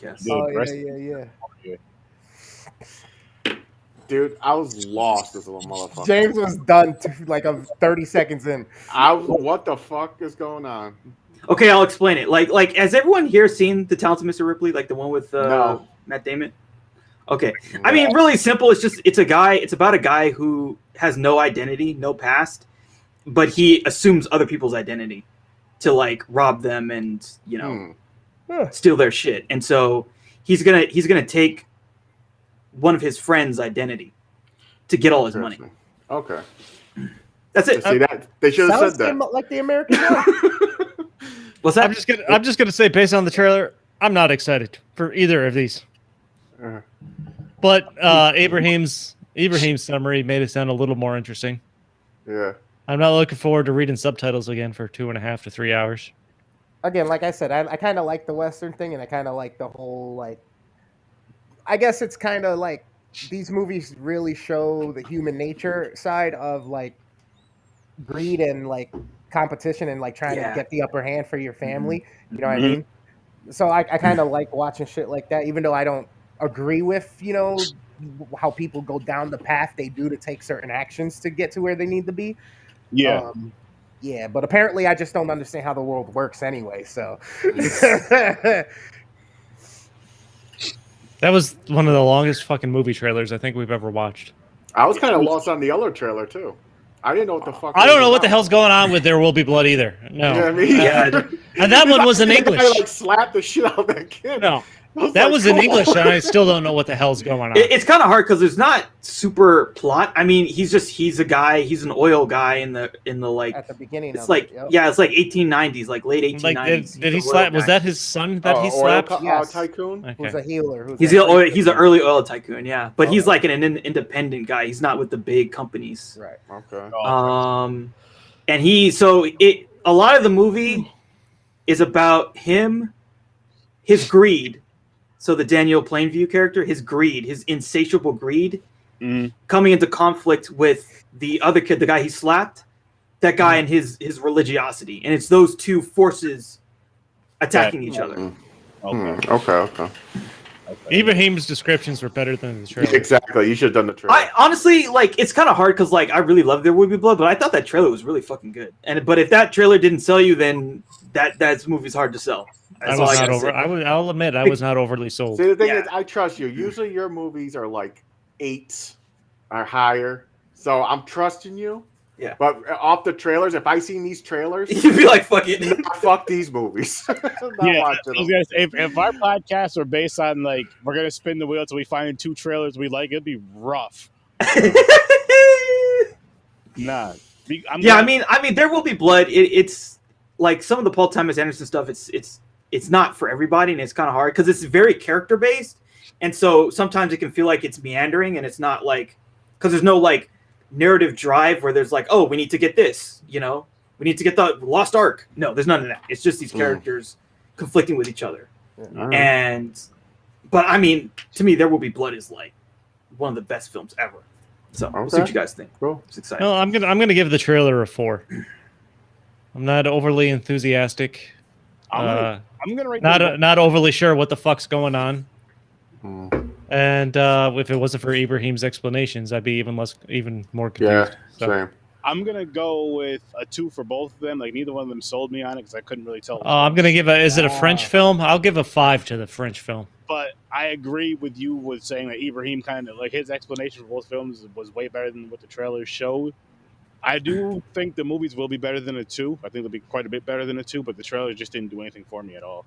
Yes. Oh, yeah. Dude, I was lost as a little motherfucker. James was done like 30 seconds in. What the fuck is going on? Okay, I'll explain it. Like, has everyone here seen The Talented Mr. Ripley, like the one with No. Matt Damon? Okay, I mean, really simple. It's about a guy who has no identity, no past, but he assumes other people's identity to like rob them and steal their shit. And so he's gonna take one of his friends' identity to get all his money. Okay, that's it. See that they should have said that. Like the American way. What's that? I'm just gonna say, based on the trailer, I'm not excited for either of these. But Ibrahim's summary made it sound a little more interesting. Yeah. I'm not looking forward to reading subtitles again for 2.5 to 3 hours. Again, like I said, I kind of like the Western thing, and I kind of like the whole, like, I guess it's kind of like these movies really show the human nature side of, like, greed and, like, competition and, like, trying to get the upper hand for your family. You know what I mean? So I kind of like watching shit like that, even though I don't agree with, how people go down the path they do to take certain actions to get to where they need to be. Yeah. Yeah, but apparently I just don't understand how the world works anyway, so. That was one of the longest fucking movie trailers I think we've ever watched. I was kind of lost on the other trailer, too. I didn't know what the fuck. I don't know what the hell's going on with There Will Be Blood either. No. You know what I mean? Yeah. And that one was in English. I like slapped the shit out of that kid. No. That was in English, and I still don't know what the hell's going on. It's kind of hard because there's not super plot. I mean, he's a guy. He's an oil guy in the like at the beginning. It's like it's like 1890s, like late 1890s. Like, did he slap? Was that his son that he slapped? Yes. Tycoon. Okay. Who's a healer? He's an early oil tycoon. Yeah, but he's like an independent guy. He's not with the big companies. Right. Okay. And a lot of the movie is about him, his greed. So the Daniel Plainview character, his greed, his insatiable greed, coming into conflict with the other kid, the guy he slapped, that guy and his religiosity. And it's those two forces attacking each other. Okay. Ibrahim's descriptions were better than the trailer. Exactly. You should have done the trailer. I honestly, like, it's kind of hard because, like, I really love There Will Be Blood, but I thought that trailer was really fucking good. But if that trailer didn't sell you, then that movie's hard to sell. I'll admit I was not overly sold. See, the thing is, I trust you. Usually your movies are like 8s or higher, so I'm trusting you. Yeah. But off the trailers, if I seen these trailers, you'd be like, "Fuck it, fuck these movies." If our podcasts are based on like we're gonna spin the wheel until we find 2 trailers we like, it'd be rough. Nah. I mean, There Will Be Blood. It's like some of the Paul Thomas Anderson stuff. It's not for everybody, and it's kind of hard because it's very character based, and so sometimes it can feel like it's meandering, and it's not like because there's no like narrative drive where there's like, oh, we need to get this, we need to get the Lost Ark. No, there's none of that. It's just these characters conflicting with each other, but I mean, to me, There Will Be Blood is like one of the best films ever. So we'll see what you guys think. Cool. It's exciting. No, I'm gonna give the trailer a 4. I'm not overly enthusiastic. I'm gonna rate not overly sure what the fuck's going on. And if it wasn't for Ibrahim's explanations, I'd be even more confused. Yeah, same. I'm gonna go with a 2 for both of them. Like neither one of them sold me on it because I couldn't really tell. I'm gonna give is it a French film? I'll give a 5 to the French film. But I agree with you with saying that Ibrahim kind of like his explanation for both films was way better than what the trailers showed. I do think the movies will be better than a 2. I think they'll be quite a bit better than a 2, but the trailers just didn't do anything for me at all.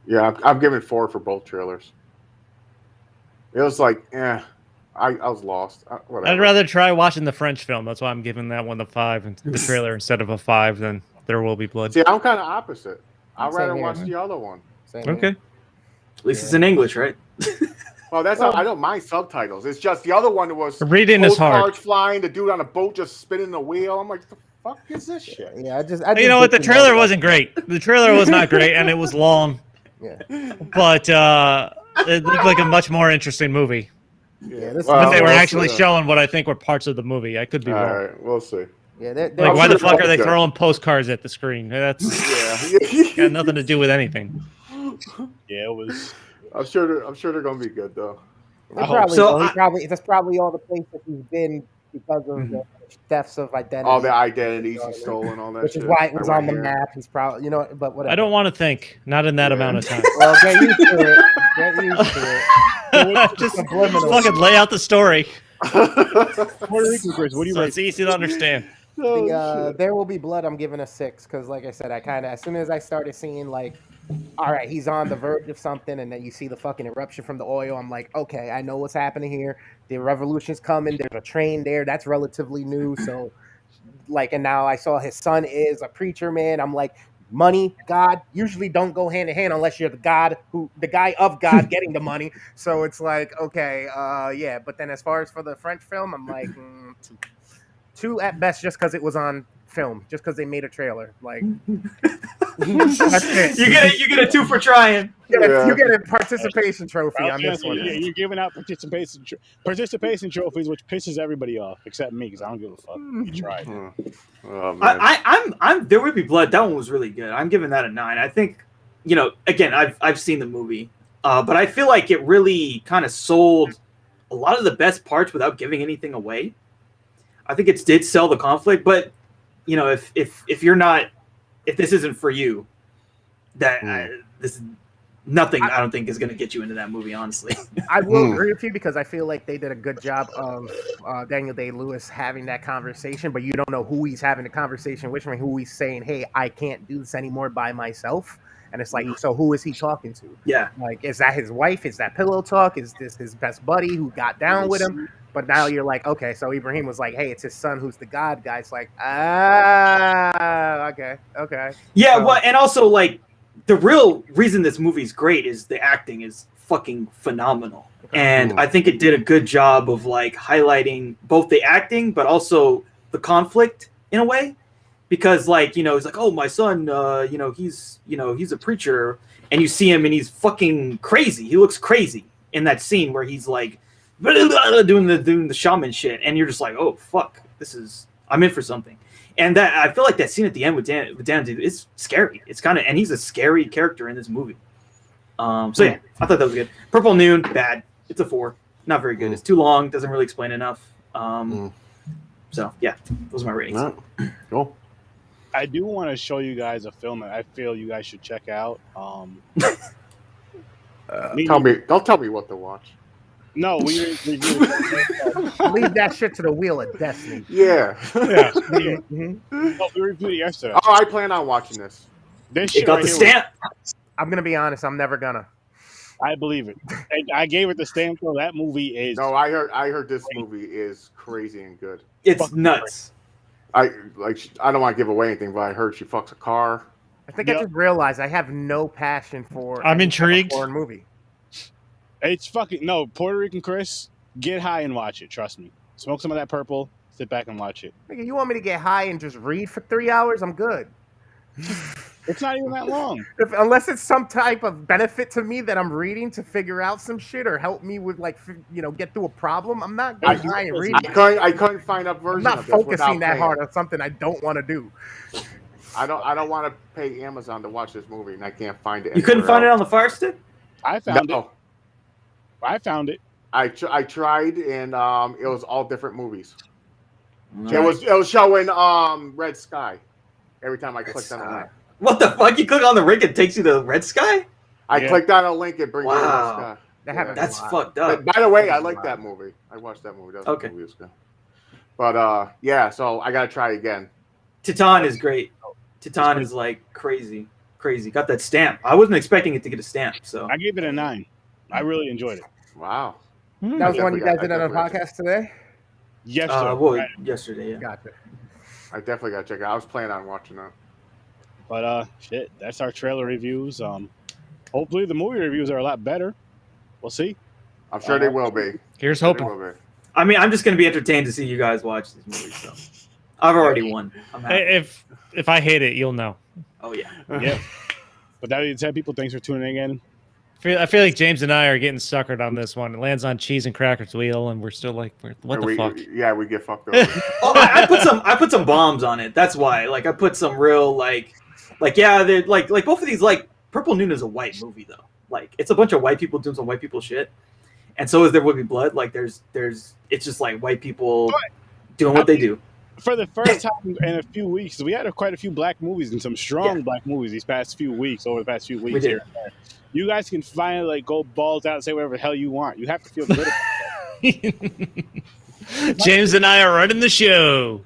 Yeah, I'm giving 4 for both trailers. It was like, I was lost. Whatever. I'd rather try watching the French film. That's why I'm giving that one the 5 and the trailer instead of a 5 than There Will Be Blood. See, I'm kind of opposite. I'd rather watch the other one. Okay. At least it's in English, right? Well, I don't mind subtitles. It's just the other one was reading is hard. Postcards flying, the dude on a boat just spinning the wheel. I'm like, the fuck is this shit? Yeah, I just you know what? The trailer wasn't great. The trailer was not great, and it was long. Yeah. But it looked like a much more interesting movie. Yeah, but they were actually showing what I think were parts of the movie. I could be wrong. All right, we'll see. Yeah, like why the fuck are they throwing postcards at the screen? That's got nothing to do with anything. Yeah, it was. I'm sure they're gonna be good though. He probably, So will. I- That's probably all the places he's been because of the thefts of identity. All the identities he stole and all that Which shit. is why it was I on the went here. map. He's probably, but whatever. I don't want to think. Not in that Yeah. amount of time. Well, get used to it. Get used to it. Just Subliminal. fucking lay out the story Puerto Rican, Chris, what do you so rate? it's easy to understand. There Will Be Blood, I'm giving a 6 because, like I said, I kind of, as soon as I started seeing, like, all right, he's on the verge of something, and then you see the fucking eruption from the oil, I'm like, okay, I know what's happening here. The revolution's coming. There's a train there. That's relatively new. So, like, and now I saw his son is a preacher, man. I'm like, money, God usually don't go hand in hand unless you're the guy of God getting the money. So it's like, okay, yeah. But then as far as for the French film, I'm like, two at best, just because it was on film, just because they made a trailer. Like, that's it. You get a 2 for trying. You get a participation trophy I on was this gonna one. say, yeah, you're giving out participation trophies, which pisses everybody off except me because I don't give a fuck. You tried. Oh, man. I'm There Will Be Blood. That one was really good. I'm giving that a 9. I think, again, I've seen the movie, but I feel like it really kind of sold a lot of the best parts without giving anything away. I think it did sell the conflict, but if you're not, if this isn't for you, this nothing I don't think is going to get you into that movie, honestly. I will agree with you because I feel like they did a good job of Daniel Day-Lewis having that conversation, but you don't know who he's having the conversation with, who he's saying, hey, I can't do this anymore by myself. And it's like, so who is he talking to? Yeah. Like, is that his wife? Is that pillow talk? Is this his best buddy who got down with him? But now you're like, okay, so Ibrahim was like, hey, it's his son who's the God guy. It's like, okay. Yeah, So- well, and also, like, the real reason this movie's great is the acting is fucking phenomenal. And I think it did a good job of, like, highlighting both the acting, but also the conflict in a way. Because, like, he's like, oh, my son, he's a preacher. And you see him and he's fucking crazy. He looks crazy in that scene where he's like, doing the shaman shit, and you're just like, oh fuck, I'm in for something. And that, I feel like that scene at the end with Dan is scary. It's kind of, and he's a scary character in this movie. So yeah, I thought that was good. Purple Noon, bad. It's a 4, not very good. It's too long, doesn't really explain enough. So yeah, those are my ratings. All right. Cool. I do want to show you guys a film that I feel you guys should check out. Don't tell me what to watch. No, we Leave that shit to the wheel of destiny. Yeah. yeah. Mhm. No, we reviewed it yesterday. Oh, I plan on watching this. This It shit got right the here stamp. I'm gonna be honest. I'm never gonna. I believe it. I gave it the stamp though. That movie is. No, I heard this movie is crazy and good. It's Fucking nuts. I don't want to give away anything, but I heard she fucks a car. I think I just realized I have no passion for. I'm any intrigued. Foreign movie. It's fucking no Puerto Rican Chris. Get high and watch it. Trust me. Smoke some of that purple. Sit back and watch it. Nigga, you want me to get high and just read for 3 hours? I'm good. It's not even that long. Unless it's some type of benefit to me that I'm reading to figure out some shit or help me with, like, get through a problem, I'm not getting high and reading. I couldn't find a I'm version not of this without focusing that paying. hard on something I don't want to do. I don't want to pay Amazon to watch this movie, and I can't find it. You couldn't find it anywhere on the Fire Stick? I found it. No, I found it. I tried, and it was all different movies. It was showing Red Sky every time I clicked on a link. What the fuck? You click on the link, it takes you to Red Sky? I Yeah. clicked on a link, it brings me to Red Wow. Sky. That happens a That's lot. fucked up. But by the way, I like that movie. I watched that movie. That was Okay. a movie was good. But yeah, so I gotta try again. Titan is great. Titan is like crazy. Got that stamp. I wasn't expecting it to get a stamp, so. I gave it a 9. I really enjoyed it. Wow. That was the one you guys I did on a definitely- podcast today? Yesterday. Yesterday, yeah. Gotcha. I definitely gotta check it out. I was planning on watching that. But shit, that's our trailer reviews. Hopefully the movie reviews are a lot better. We'll see. I'm sure they will be. Here's They hoping. will be. I mean, I'm just going to be entertained to see you guys watch this movie, so. I've already won. I'm happy. If I hate it, you'll know. Oh, yeah. Yeah. But that being said, people, thanks for tuning in. I feel like James and I are getting suckered on this one. It lands on cheese and crackers wheel, and we're still like, what the fuck? Yeah, we get fucked over. Oh, I put some bombs on it. That's why. Like, I put some real, like yeah, they're like both of these, like, Purple Noon is a white movie though. Like it's a bunch of white people doing some white people shit, and so is There Will Be Blood. Like there's it's just like white people doing what they do. For the first time in a few weeks, we had quite a few black movies and some strong black movies these past few weeks. Over the past few weeks here and there. You guys can finally like go balls out and say whatever the hell you want. You have to feel good about it. James and I are running the show.